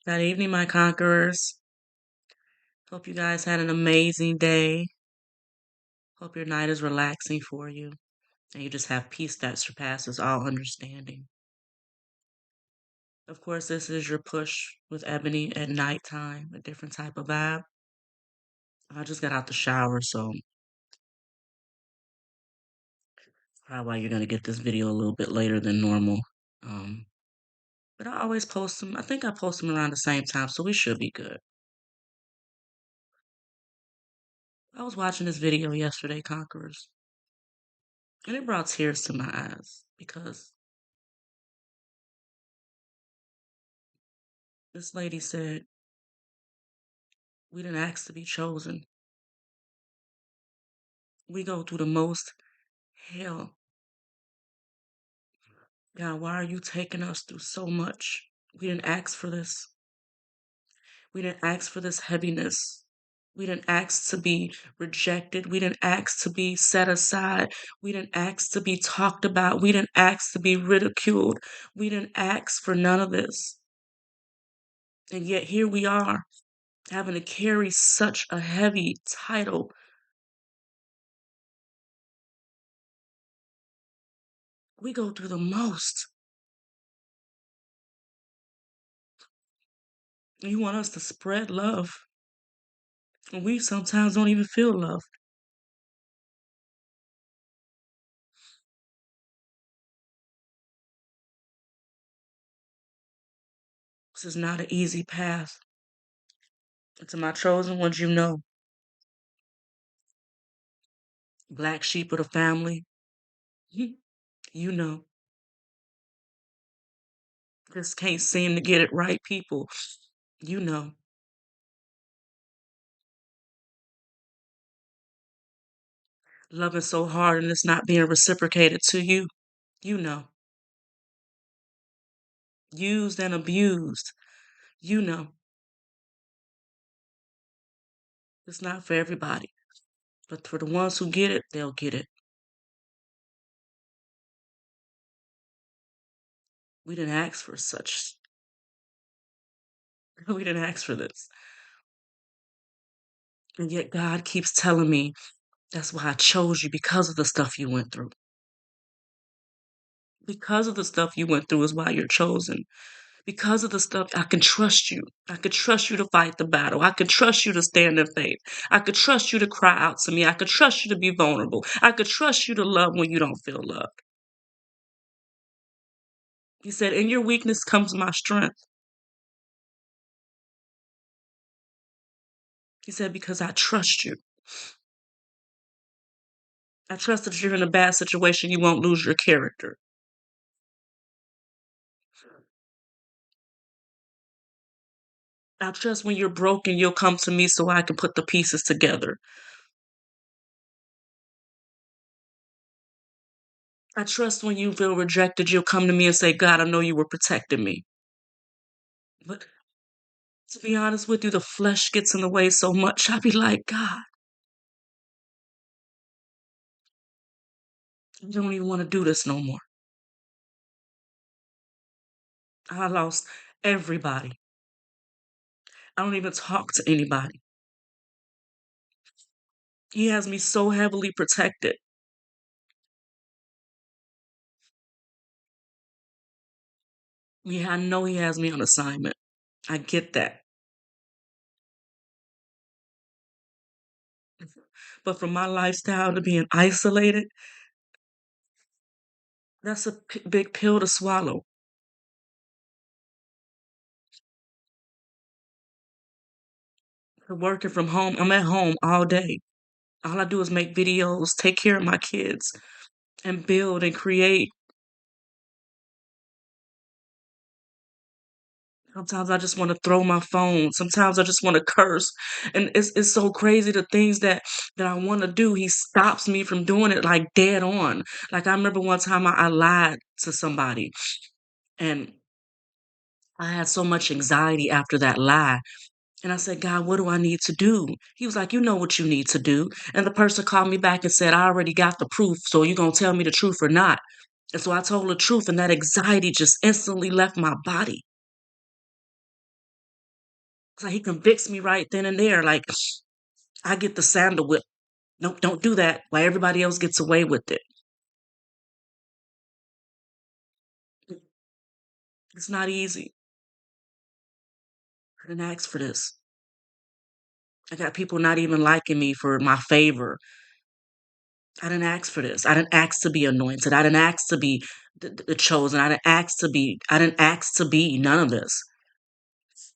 Good evening, my conquerors. Hope you guys had an amazing day. Hope your night is relaxing for you and you just have peace that surpasses all understanding. Of course, this is your push with Ebony at nighttime, a different type of vibe. I just got out the shower, so probably why you're going to get this video a little bit later than normal. Um, but I always post them. I think I post them around the same time, so we should be good. I was watching this video yesterday, Conquerors, and it brought tears to my eyes because this lady said, we didn't ask to be chosen. We go through the most hell. God, why are you taking us through so much? We didn't ask for this. We didn't ask for this heaviness. We didn't ask to be rejected. We didn't ask to be set aside. We didn't ask to be talked about. We didn't ask to be ridiculed. We didn't ask for none of this. And yet here we are, having to carry such a heavy title. We go through the most. You want us to spread love. And we sometimes don't even feel love. This is not an easy path. And to my chosen ones, you know, black sheep of the family, you know, just can't seem to get it right, people. You know, loving so hard and it's not being reciprocated to you. You know, used and abused. You know, it's not for everybody, but for the ones who get it, they'll get it. We didn't ask for such. We didn't ask for this. And yet God keeps telling me, that's why I chose you because of the stuff you went through. Because of the stuff you went through is why you're chosen. Because of the stuff, I can trust you. I could trust you to fight the battle. I could trust you to stand in faith. I could trust you to cry out to me. I could trust you to be vulnerable. I could trust you to love when you don't feel loved. He said, in your weakness comes my strength. He said, because I trust you. I trust that if you're in a bad situation, you won't lose your character. I trust when you're broken, you'll come to me so I can put the pieces together. I trust when you feel rejected, you'll come to me and say, God, I know you were protecting me. But to be honest with you, the flesh gets in the way so much. I be like, God, I don't even want to do this no more. I lost everybody. I don't even talk to anybody. He has me so heavily protected. Yeah, I know he has me on assignment. I get that. But from my lifestyle to being isolated, that's a big pill to swallow. Working from home, I'm at home all day. All I do is make videos, take care of my kids, and build and create. Sometimes I just want to throw my phone. Sometimes I just want to curse. And it's so crazy the things that I want to do. He stops me from doing it like dead on. Like I remember one time I lied to somebody and I had so much anxiety after that lie. And I said, God, what do I need to do? He was like, you know what you need to do. And the person called me back and said, I already got the proof. So you going to tell me the truth or not? And so I told the truth and that anxiety just instantly left my body. It's like he convicts me right then and there. Like I get the sandal whip. Nope, don't do that. While everybody else gets away with it. It's not easy. I didn't ask for this. I got people not even liking me for my favor. I didn't ask for this. I didn't ask to be anointed. I didn't ask to be the chosen. I didn't ask to be none of this.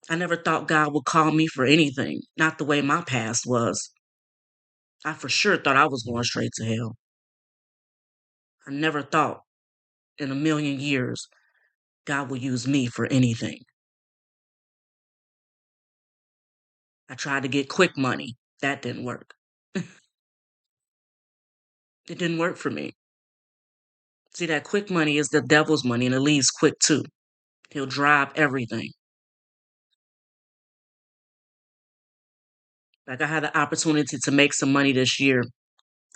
I never thought God would call me for anything. Not the way my past was. I for sure thought I was going straight to hell. I never thought in a million years God would use me for anything. I tried to get quick money. That didn't work. It didn't work for me. See, that quick money is the devil's money and it leaves quick too. He'll drive everything. Like I had the opportunity to make some money this year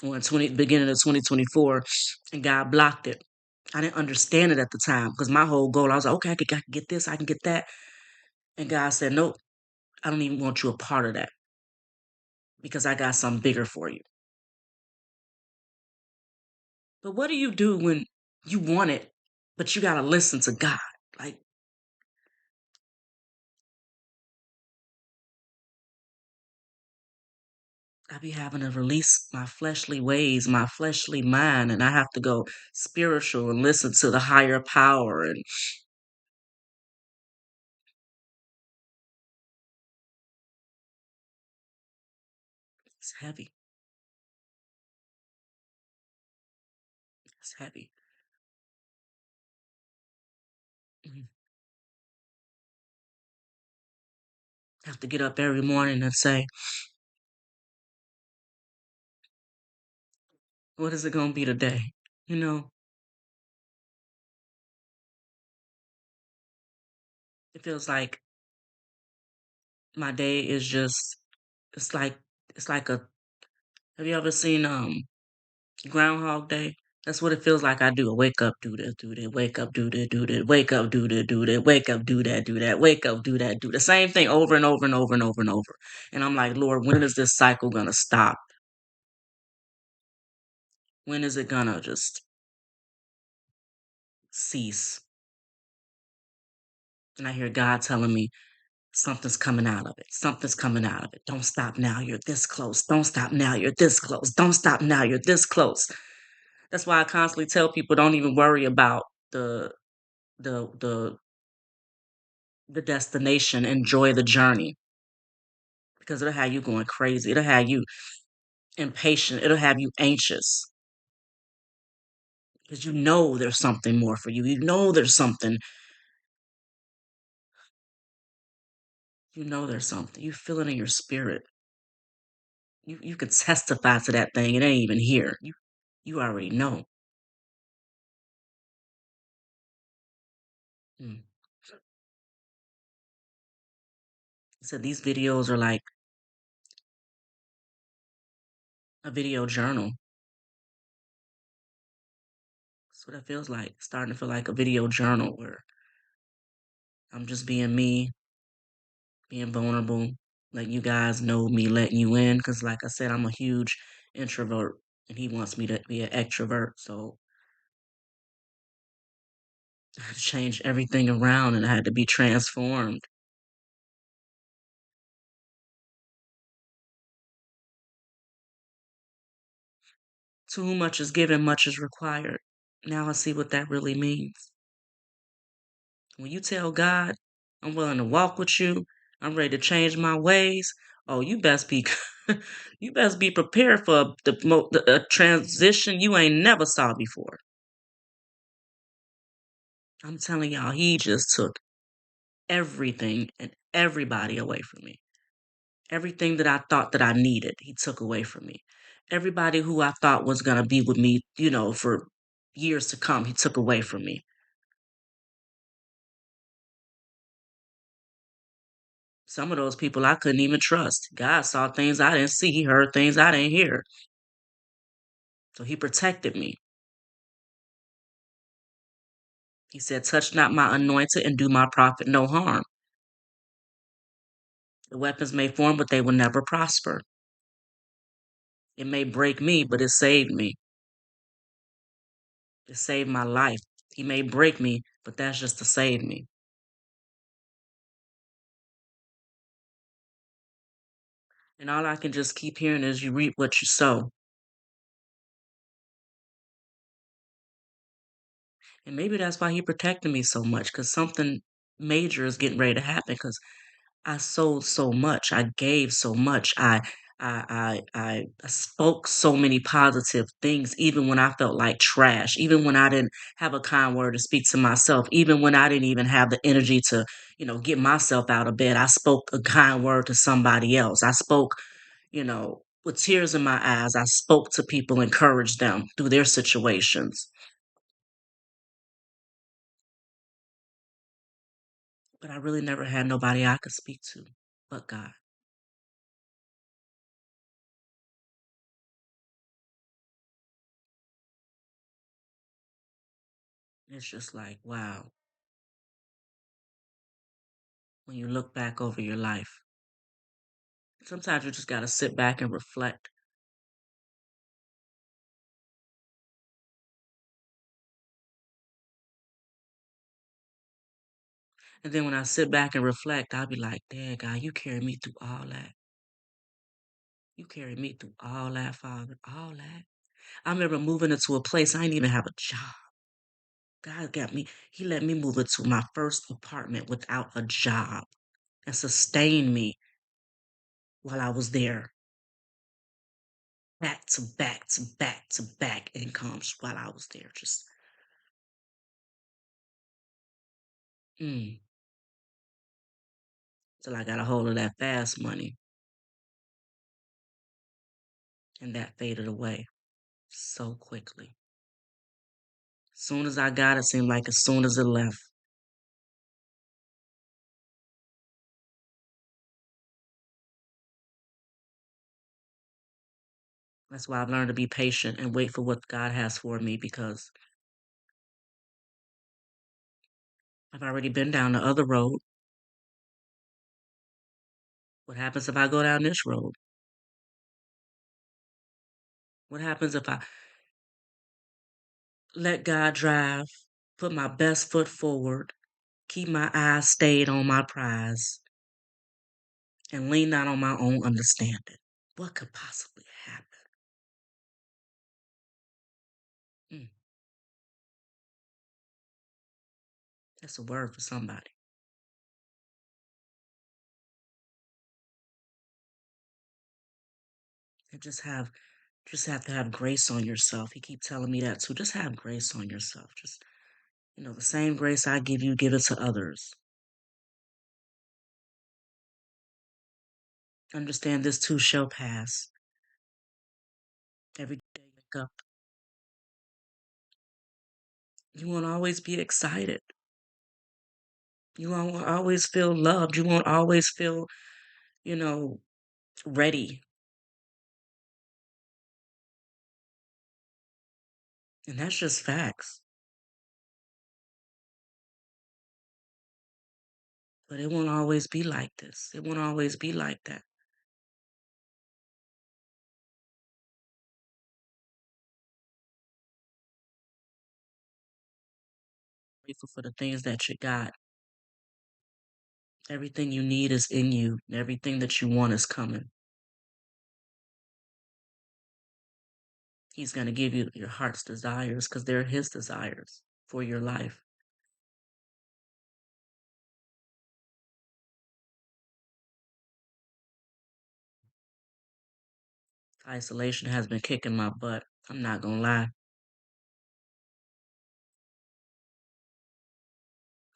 or beginning of 2024 and God blocked it. I didn't understand it at the time because my whole goal, I was like, okay, I can get this, I can get that. And God said, nope, I don't even want you a part of that because I got something bigger for you. But what do you do when you want it, but you got to listen to God? Like, I be having to release my fleshly ways, my fleshly mind, and I have to go spiritual and listen to the higher power. And it's heavy. It's heavy. Mhm. Have to get up every morning and say, what is it going to be today? You know, it feels like my day is just, it's like, it's like a, have you ever seen Groundhog Day? That's what it feels like I do. I wake up, do this, do that, wake up, do that, do that, wake up, do that, wake up, do that, wake up, do that, do the same thing over and over and over and over and over. And I'm like, Lord, when is this cycle gonna stop? When is it gonna just cease? And I hear God telling me, something's coming out of it. Something's coming out of it. Don't stop now. You're this close. Don't stop now. You're this close. Don't stop now. You're this close. That's why I constantly tell people don't even worry about the the the destination. Enjoy the journey because it'll have you going crazy. It'll have you impatient. It'll have you anxious because you know there's something more for you. You know there's something. You know there's something. You feel it in your spirit. You could testify to that thing. It ain't even here. You already know. Mm. So these videos are like a video journal. That's what it feels like. It's starting to feel like a video journal where I'm just being me, being vulnerable, letting you guys know me, letting you in. Because, like I said, I'm a huge introvert and he wants me to be an extrovert. So I had to change everything around and I had to be transformed. To whom much is given, much is required. Now I see what that really means. When you tell God, I'm willing to walk with you, I'm ready to change my ways. Oh, you best be, you best be prepared for a transition you ain't never saw before. I'm telling y'all, he just took everything and everybody away from me. Everything that I thought that I needed, he took away from me. Everybody who I thought was gonna be with me, for years to come, he took away from me. Some of those people I couldn't even trust. God saw things I didn't see. He heard things I didn't hear. So he protected me. He said, touch not my anointed and do my prophet no harm. The weapons may form, but they will never prosper. It may break me, but it saved me. It saved my life. He may break me, but that's just to save me. And all I can just keep hearing is you reap what you sow. And maybe that's why he protected me so much, because something major is getting ready to happen. Because I sold so much, I gave so much, I spoke so many positive things, even when I felt like trash, even when I didn't have a kind word to speak to myself, even when I didn't even have the energy to, get myself out of bed. I spoke a kind word to somebody else. I spoke, with tears in my eyes. I spoke to people, encouraged them through their situations. But I really never had nobody I could speak to but God. It's just like, wow, when you look back over your life, sometimes you just got to sit back and reflect. And then when I sit back and reflect, I'll be like, Dad, God, you carried me through all that. You carried me through all that, Father, all that. I remember moving into a place I didn't even have a job. God got me, He let me move into my first apartment without a job and sustained me while I was there. Back to back to back to back incomes while I was there. Just, mm, till I got a hold of that fast money and that faded away so quickly. Soon as I got it, seemed like as soon as it left. That's why I've learned to be patient and wait for what God has for me because I've already been down the other road. What happens if I go down this road? What happens if I let God drive, put my best foot forward, keep my eyes stayed on my prize, and lean not on my own understanding? What could possibly happen? Mm, that's a word for somebody. And just have to have grace on yourself. He keep telling me that too. Just have grace on yourself. Just the same grace I give you, give it to others. Understand this too shall pass. Every day you wake up, you won't always be excited. You won't always feel loved. You won't always feel, you know, ready. And that's just facts. But it won't always be like this. It won't always be like that. Grateful for the things that you got. Everything you need is in you. Everything that you want is coming. He's going to give you your heart's desires because they're his desires for your life. Isolation has been kicking my butt. I'm not going to lie.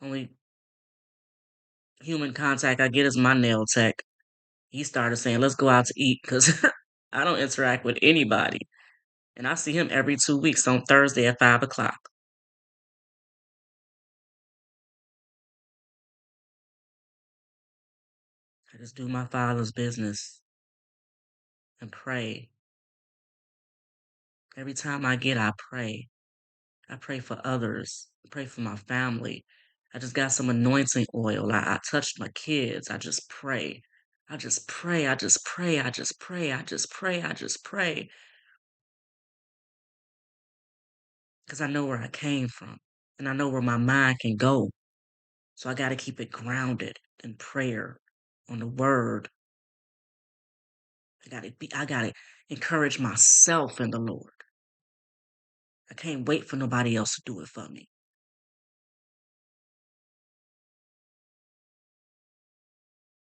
Only human contact I get is my nail tech. He started saying, let's go out to eat because I don't interact with anybody. And I see him every 2 weeks on Thursday at 5 o'clock. I just do my father's business and pray. Every time I get, I pray. I pray for others. I pray for my family. I just got some anointing oil. I touched my kids. I just pray. I just pray, I just pray, I just pray, I just pray, I just pray, because I know where I came from and I know where my mind can go. So I got to keep it grounded in prayer, on the word. I got to encourage myself in the Lord. I can't wait for nobody else to do it for me.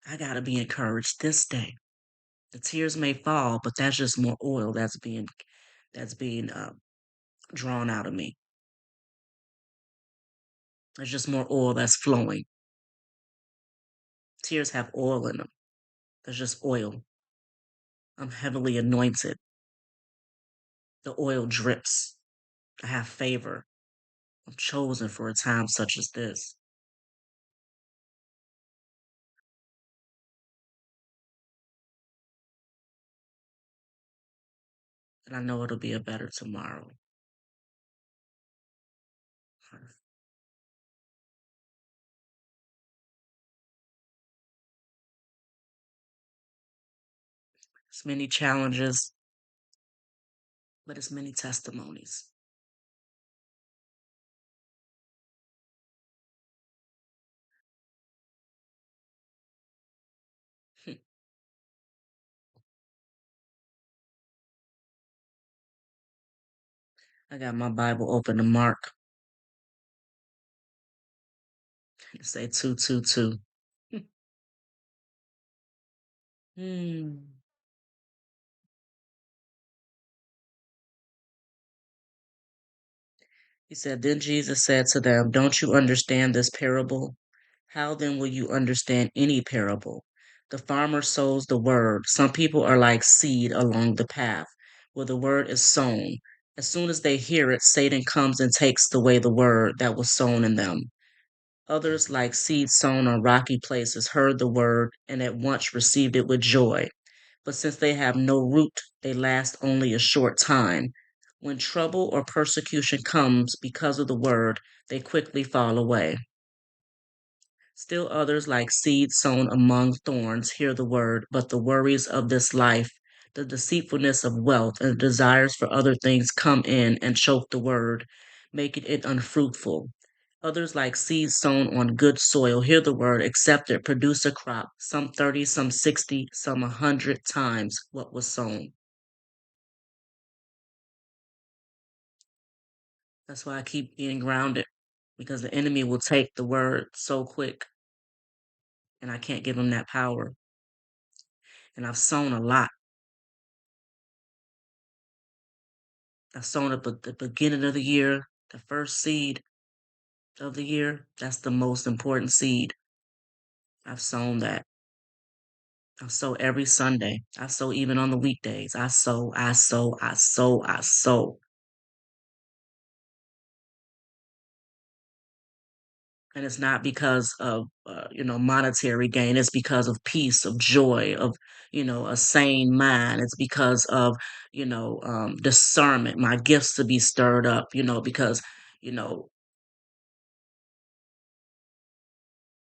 I got to be encouraged this day. The tears may fall, but that's just more oil that's being drawn out of me. There's just more oil that's flowing. Tears have oil in them. There's just oil. I'm heavily anointed. The oil drips. I have favor. I'm chosen for a time such as this. And I know it'll be a better tomorrow. It's many challenges, but it's many testimonies. I got my Bible open to Mark. It say 222. Hmm. He said, Then Jesus said to them, Don't you understand this parable? How then will you understand any parable? The farmer sows the word. Some people are like seed along the path where the word is sown. As soon as they hear it, Satan comes and takes away the word that was sown in them. Others, like seed sown on rocky places, heard the word and at once received it with joy. But since they have no root, they last only a short time. When trouble or persecution comes because of the word, they quickly fall away. Still others, like seed sown among thorns, hear the word, but the worries of this life, the deceitfulness of wealth, and the desires for other things come in and choke the word, making it unfruitful. Others, like seeds sown on good soil, hear the word, accept it, produce a crop, some 30, some 60, some 100 times what was sown. That's why I keep being grounded, because the enemy will take the word so quick, and I can't give him that power. And I've sown a lot. I've sown at the beginning of the year, the first seed of the year. That's the most important seed. I've sown that. I sow every Sunday. I sow even on the weekdays. I sow, I sow, I sow, I sow. And it's not because of monetary gain. It's because of peace, of joy, of a sane mind. It's because of discernment, my gifts to be stirred up. Because you know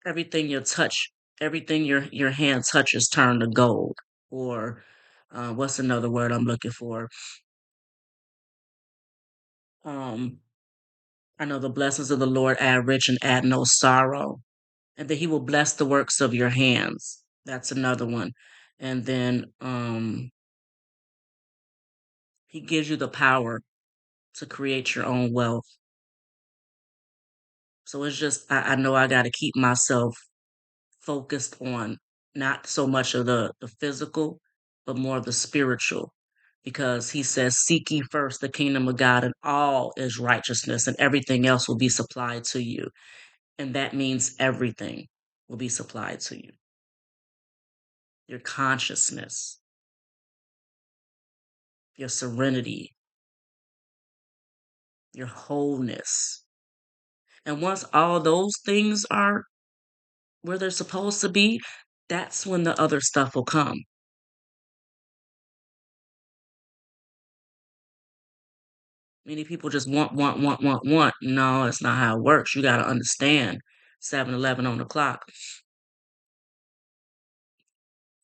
everything you touch, everything your hand touches turn to gold. Or what's another word I'm looking for? Um, I know the blessings of the Lord add rich and add no sorrow, and that He will bless the works of your hands. That's another one. And then He gives you the power to create your own wealth. So it's just I know I got to keep myself focused on not so much of the physical, but more of the spiritual. Because he says, Seek ye first the kingdom of God, and all is righteousness, and everything else will be supplied to you. And that means everything will be supplied to you. Your consciousness, your serenity, your wholeness. And once all those things are where they're supposed to be, that's when the other stuff will come. Many people just want, want, want, want, want. No, that's not how it works. You got to understand 7-11 on the clock.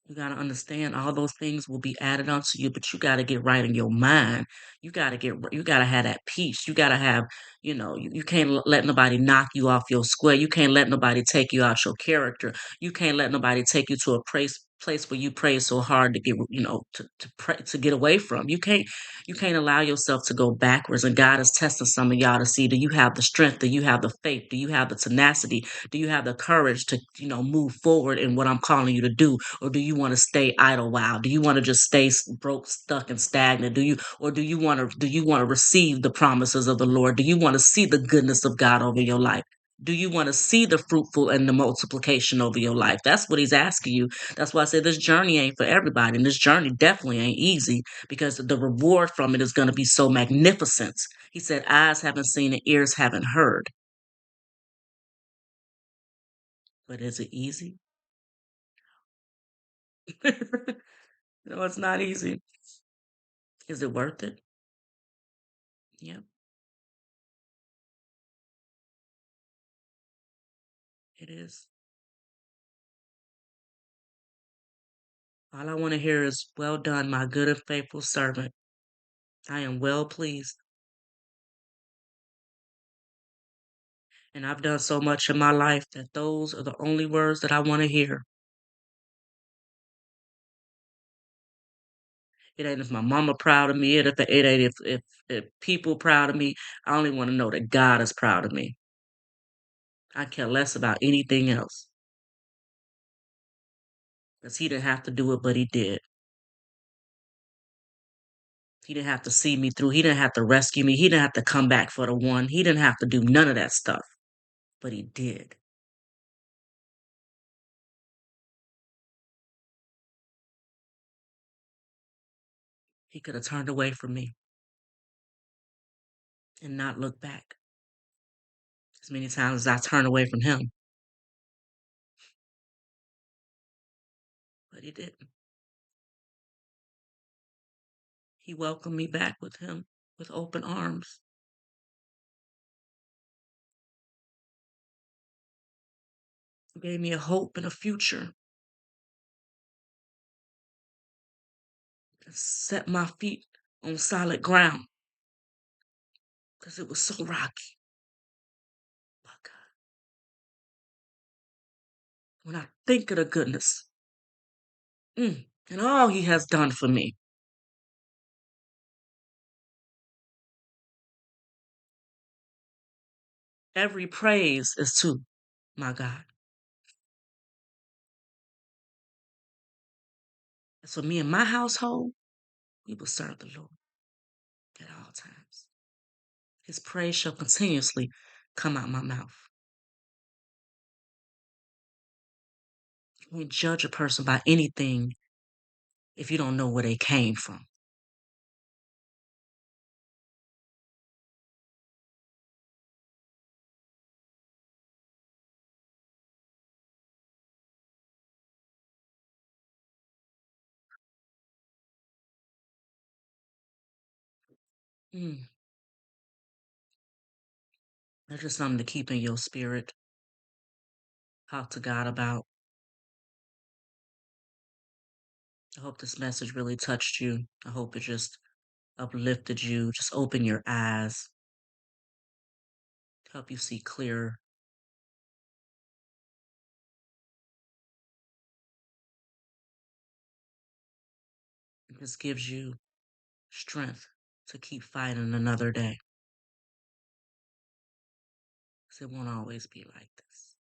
You gotta understand all those things will be added onto you, but you gotta get right in your mind. You gotta have that peace. You gotta have, you can't let nobody knock you off your square. You can't let nobody take you out your character. You can't let nobody take you to a place where you pray so hard to get, to pray to get away from. You can't allow yourself to go backwards. And God is testing some of y'all to see, do you have the strength? Do you have the faith? Do you have the tenacity? Do you have the courage to, move forward in what I'm calling you to do? Or do you want to stay idle while? Do you want to just stay broke, stuck, and stagnant? Do you want to receive the promises of the Lord? Do you want to see the goodness of God over your life? Do you want to see the fruitful and the multiplication over your life? That's what he's asking you. That's why I say this journey ain't for everybody. And this journey definitely ain't easy because the reward from it is going to be so magnificent. He said, eyes haven't seen and ears haven't heard. But is it easy? No, it's not easy. Is it worth it? Yep, it is. All I want to hear is, well done, my good and faithful servant. I am well pleased. And I've done so much in my life that those are the only words that I want to hear. It ain't if my mama proud of me, it ain't if people proud of me. I only want to know that God is proud of me. I care less about anything else. Because he didn't have to do it, but he did. He didn't have to see me through. He didn't have to rescue me. He didn't have to come back for the one. He didn't have to do none of that stuff, but he did. He could have turned away from me and not looked back. As many times as I turned away from him, but he didn't. He welcomed me back with him with open arms. He gave me a hope and a future and set my feet on solid ground because it was so rocky. My God, when I think of the goodness and all he has done for me, every praise is to my God. And so me and my household, we will serve the Lord at all times. His praise shall continuously come out my mouth. You can't judge a person by anything if you don't know where they came from. Mm, that's just something to keep in your spirit. Talk to God about. I hope this message really touched you. I hope it just uplifted you. Just open your eyes, help you see clearer. It just gives you strength to keep fighting another day. 'Cause it won't always be like this.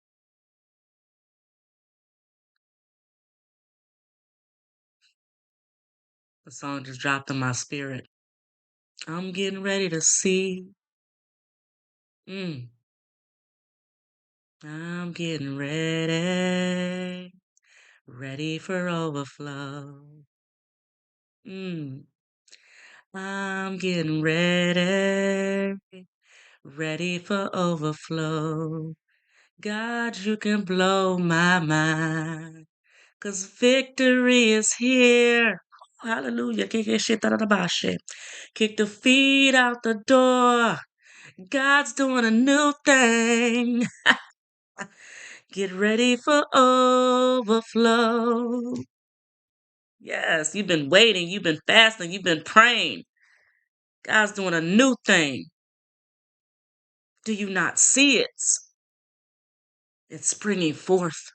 The song just dropped in my spirit. I'm getting ready to see. Mm, I'm getting ready. Ready for overflow. Mm, I'm getting ready. Ready for overflow. God, you can blow my mind. 'Cause victory is here. Hallelujah. Kick the feet out the door. God's doing a new thing. Get ready for overflow. Yes, you've been waiting, you've been fasting, you've been praying. God's doing a new thing. Do you not see it? It's springing forth.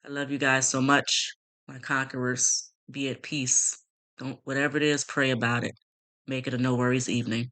I love you guys so much, my conquerors. Be at peace. Don't, whatever it is, pray about it. Make it a no worries evening.